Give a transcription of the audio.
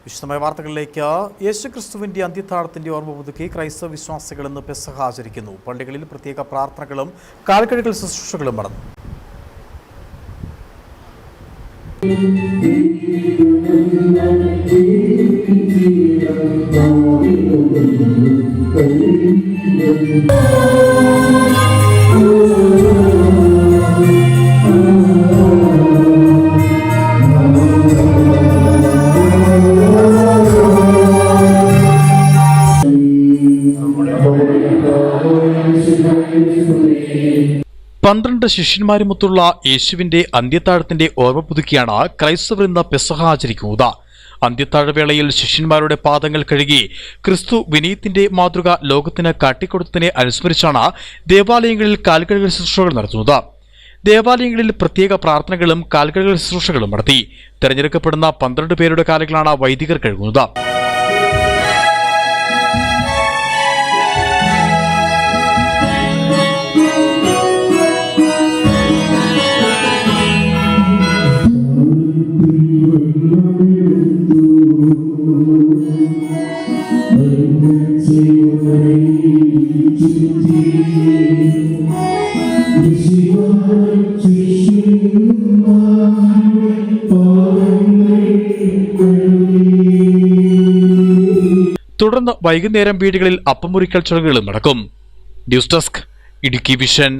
വിശദമായ വാർത്തകളിലേക്ക്. യേശുക്രിസ്തുവിന്റെ അന്ത്യത്താഴത്തിന്റെ ഓർമ്മ പുതുക്കി ക്രൈസ്തവ വിശ്വാസികൾ ഇന്ന് പെസഹ ആചരിക്കുന്നു. പള്ളികളിൽ പ്രത്യേക പ്രാർത്ഥനകളും കാൽക്കഴുകൽ ശുശ്രൂഷകളും നടന്നു. പന്ത്രണ്ട് ശിഷ്യന്മാരുമൊത്തുള്ള യേശുവിന്റെ അന്ത്യത്താഴത്തിന്റെ ഓർമ്മ പുതുക്കിയാണ് ക്രൈസ്തവർ ഇന്ന് പെസഹ ആചരിക്കുന്നത്. അന്ത്യത്താഴവേളയിൽ ശിഷ്യന്മാരുടെ പാദങ്ങൾ കഴുകി ക്രിസ്തു വിനയത്തിന്റെ മാതൃക ലോകത്തിന് കാട്ടിക്കൊടുത്തതിനെ അനുസ്മരിച്ചാണ് ദേവാലയങ്ങളിൽ കാൽക്കഴുകൽ ശുശ്രൂഷകൾ നടത്തുന്നത്. ദേവാലയങ്ങളിൽ പ്രത്യേക പ്രാർത്ഥനകളും കാൽക്കഴുകൽ ശുശ്രൂഷകളും നടത്തി. തെരഞ്ഞെടുക്കപ്പെടുന്ന 12 പേരുടെ കാലുകളാണ് വൈദികർ കഴുകുന്നത്. തുടർന്ന് വൈകുന്നേരം വീടുകളിൽ അപ്പമുറിക്കൽ ചടങ്ങുകളും നടക്കും. News desk, Idukki vision.